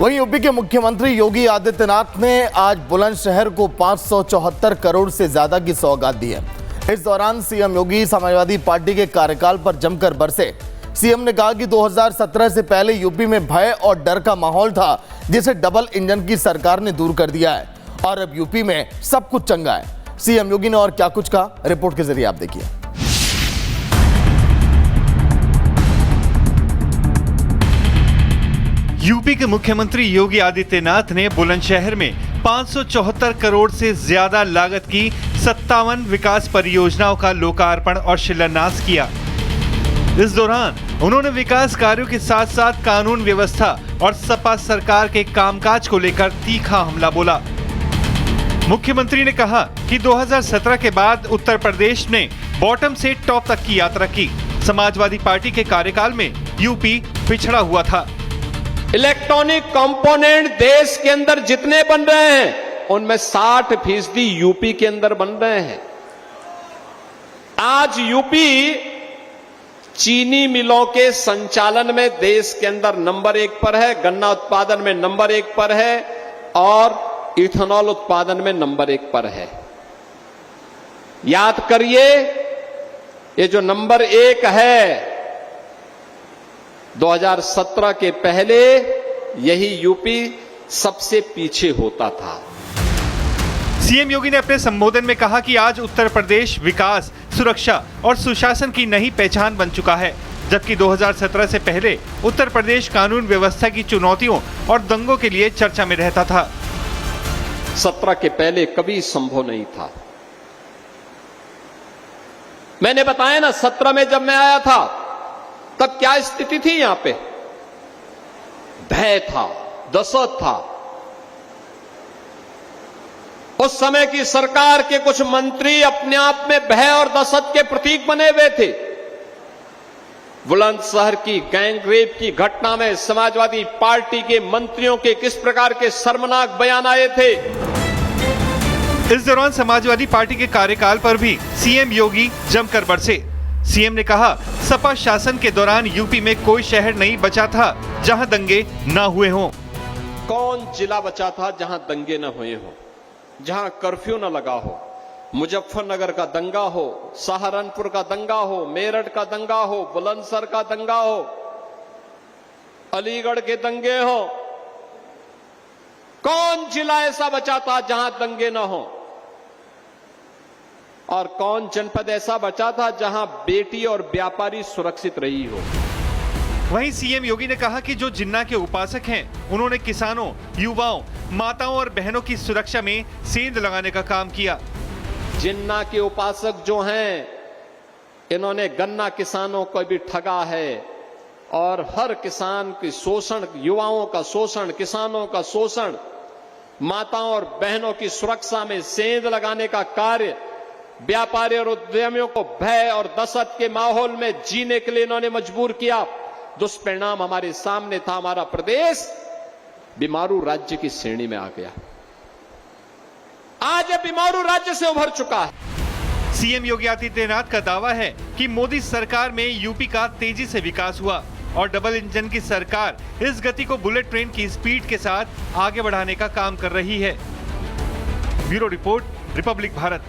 वहीं यूपी के मुख्यमंत्री योगी आदित्यनाथ ने आज बुलंदशहर को 574 करोड़ से ज्यादा की सौगात दी है। इस दौरान सीएम योगी समाजवादी पार्टी के कार्यकाल पर जमकर बरसे। सीएम ने कहा कि 2017 से पहले यूपी में भय और डर का माहौल था, जिसे डबल इंजन की सरकार ने दूर कर दिया है और अब यूपी में सब कुछ चंगा है। सीएम योगी ने और क्या कुछ कहा, रिपोर्ट के जरिए आप देखिए। यूपी के मुख्यमंत्री योगी आदित्यनाथ ने बुलंदशहर में 574 करोड़ से ज्यादा लागत की 57 विकास परियोजनाओं का लोकार्पण और शिलान्यास किया। इस दौरान उन्होंने विकास कार्यों के साथ साथ कानून व्यवस्था और सपा सरकार के कामकाज को लेकर तीखा हमला बोला। मुख्यमंत्री ने कहा कि 2017 के बाद उत्तर प्रदेश ने बॉटम से टॉप तक की यात्रा की। समाजवादी पार्टी के कार्यकाल में यूपी पिछड़ा हुआ था। इलेक्ट्रॉनिक कंपोनेंट देश के अंदर जितने बन रहे हैं उनमें 60% यूपी के अंदर बन रहे हैं। आज यूपी चीनी मिलों के संचालन में देश के अंदर नंबर 1 पर है, गन्ना उत्पादन में नंबर 1 पर है और इथेनॉल उत्पादन में नंबर 1 पर है। याद करिए, ये जो नंबर 1 है 2017 के पहले यही यूपी सबसे पीछे होता था। सीएम योगी ने अपने संबोधन में कहा कि आज उत्तर प्रदेश विकास, सुरक्षा और सुशासन की नई पहचान बन चुका है, जबकि 2017 से पहले उत्तर प्रदेश कानून व्यवस्था की चुनौतियों और दंगों के लिए चर्चा में रहता था। 17 के पहले कभी संभव नहीं था। मैंने बताया ना, 17 में जब मैं आया था तब क्या स्थिति थी? यहां पे भय था, दहशत था। उस समय की सरकार के कुछ मंत्री अपने आप में भय और दहशत के प्रतीक बने हुए थे। बुलंदशहर की गैंगरेप की घटना में समाजवादी पार्टी के मंत्रियों के किस प्रकार के शर्मनाक बयान आए थे। इस दौरान समाजवादी पार्टी के कार्यकाल पर भी सीएम योगी जमकर बरसे। सीएम ने कहा, सपा शासन के दौरान यूपी में कोई शहर नहीं बचा था जहां दंगे ना हुए हों। कौन जिला बचा था जहां दंगे न हुए हों, जहां कर्फ्यू न लगा हो? मुजफ्फरनगर का दंगा हो, सहारनपुर का दंगा हो, मेरठ का दंगा हो, बुलंदशहर का दंगा हो, अलीगढ़ के दंगे हो, कौन जिला ऐसा बचा था जहां दंगे न हो? और कौन जनपद ऐसा बचा था जहां बेटी और व्यापारी सुरक्षित रही हो? वहीं सीएम योगी ने कहा कि जो जिन्ना के उपासक हैं, उन्होंने किसानों, युवाओं, माताओं और बहनों की सुरक्षा में सेंध लगाने का काम किया। जिन्ना के उपासक जो हैं, इन्होंने गन्ना किसानों को भी ठगा है और हर किसान की शोषण, युवाओं का शोषण, किसानों का शोषण, माताओं और बहनों की सुरक्षा में सेंध लगाने का कार्य, व्यापारी और उद्यमियों को भय और दहशत के माहौल में जीने के लिए इन्होंने मजबूर किया। दुष्परिणाम हमारे सामने था। हमारा प्रदेश बीमारू राज्य की श्रेणी में आ गया। आज यह बीमारू राज्य से उभर चुका है। सीएम योगी आदित्यनाथ का दावा है कि मोदी सरकार में यूपी का तेजी से विकास हुआ और डबल इंजन की सरकार इस गति को बुलेट ट्रेन की स्पीड के साथ आगे बढ़ाने का काम कर रही है। Bureau report, Republic Bharat.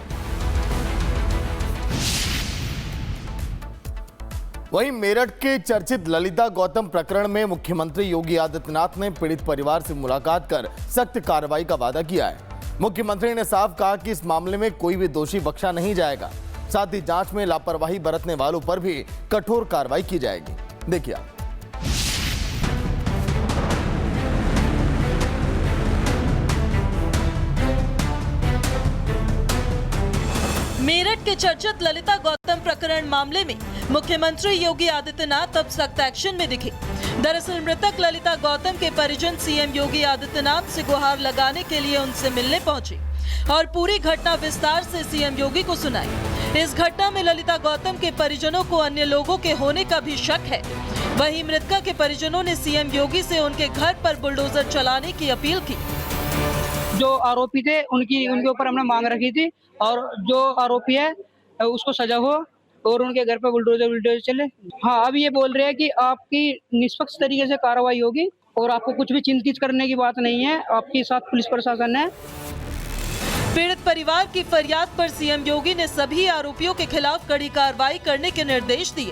वहीं मेरठ के चर्चित ललिता गौतम प्रकरण में मुख्यमंत्री योगी आदित्यनाथ ने पीड़ित परिवार से मुलाकात कर सख्त कार्रवाई का वादा किया है। मुख्यमंत्री ने साफ कहा कि इस मामले में कोई भी दोषी बख्शा नहीं जाएगा। साथ ही जांच में लापरवाही बरतने वालों पर भी कठोर कार्रवाई की जाएगी। देखिए मेरठ के चर्चित ललिता गौतम प्रकरण मामले में मुख्यमंत्री योगी आदित्यनाथ अब सख्त एक्शन में दिखे। दरअसल मृतक ललिता गौतम के परिजन सीएम योगी आदित्यनाथ से गुहार लगाने के लिए उनसे मिलने पहुंचे और पूरी घटना विस्तार से सीएम योगी को सुनाई। इस घटना में ललिता गौतम के परिजनों को अन्य लोगों के होने का भी शक है। वहीं मृतका के परिजनों ने सीएम योगी से उनके घर पर बुलडोजर चलाने की अपील की। जो आरोपी थे उनके ऊपर हमने मांग रखी थी और जो आरोपी है उसको सजा हो और उनके घर पे बुलडोजर चले। हाँ, अब ये बोल रहे हैं कि आपकी निष्पक्ष तरीके से कार्रवाई होगी और आपको कुछ भी चिंतित करने की बात नहीं है। आपके साथ पुलिस प्रशासन है। पीड़ित परिवार की फरियाद पर सीएम योगी ने सभी आरोपियों के खिलाफ कड़ी कार्रवाई करने के निर्देश दिए।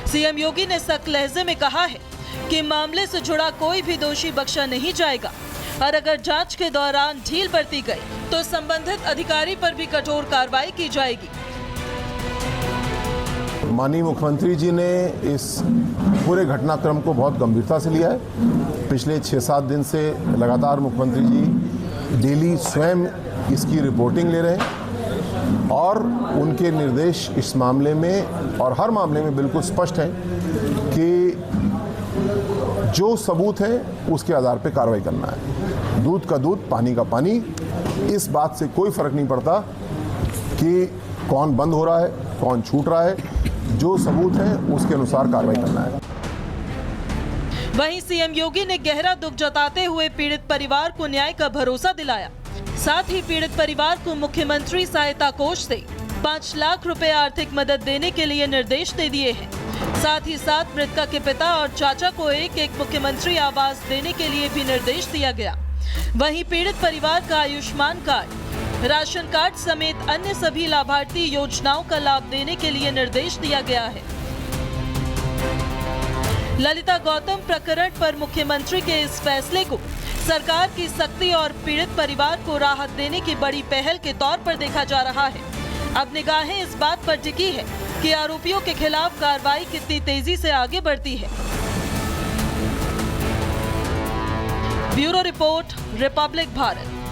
सीएम योगी ने सख्त लहजे में कहा है कि मामले से जुड़ा कोई भी दोषी बख्शा नहीं जाएगा और अगर जांच के दौरान ढील बरती गई तो संबंधित अधिकारी पर भी कठोर कार्रवाई की जाएगी। माननीय मुख्यमंत्री जी ने इस पूरे घटनाक्रम को बहुत गंभीरता से लिया है। पिछले 6-7 दिन से लगातार मुख्यमंत्री जी डेली स्वयं इसकी रिपोर्टिंग ले रहे हैं और उनके निर्देश इस मामले में और हर मामले में बिल्कुल स्पष्ट हैं कि जो सबूत है उसके आधार पर कार्रवाई करना है। दूध का दूध, पानी का पानी। इस बात से कोई फर्क नहीं पड़ता कि कौन बंद हो रहा है, कौन छूट रहा है। जो सबूत है उसके अनुसार कार्रवाई करना है। वहीं सीएम योगी ने गहरा दुख जताते हुए पीड़ित परिवार को न्याय का भरोसा दिलाया। साथ ही पीड़ित परिवार को मुख्यमंत्री सहायता कोष से 5 लाख रुपए आर्थिक मदद देने के लिए निर्देश दे दिए हैं। साथ ही साथ मृतका के पिता और चाचा को एक मुख्यमंत्री आवास देने के लिए भी निर्देश दिया गया। वहीं पीड़ित परिवार का आयुष्मान कार्ड, राशन कार्ड समेत अन्य सभी लाभार्थी योजनाओं का लाभ देने के लिए निर्देश दिया गया है। ललिता गौतम प्रकरण पर मुख्यमंत्री के इस फैसले को सरकार की सख्ती और पीड़ित परिवार को राहत देने की बड़ी पहल के तौर पर देखा जा रहा है। अब निगाहें इस बात पर टिकी है कि आरोपियों के खिलाफ कार्रवाई कितनी तेजी से आगे बढ़ती है। Bureau report, Republic Bharat.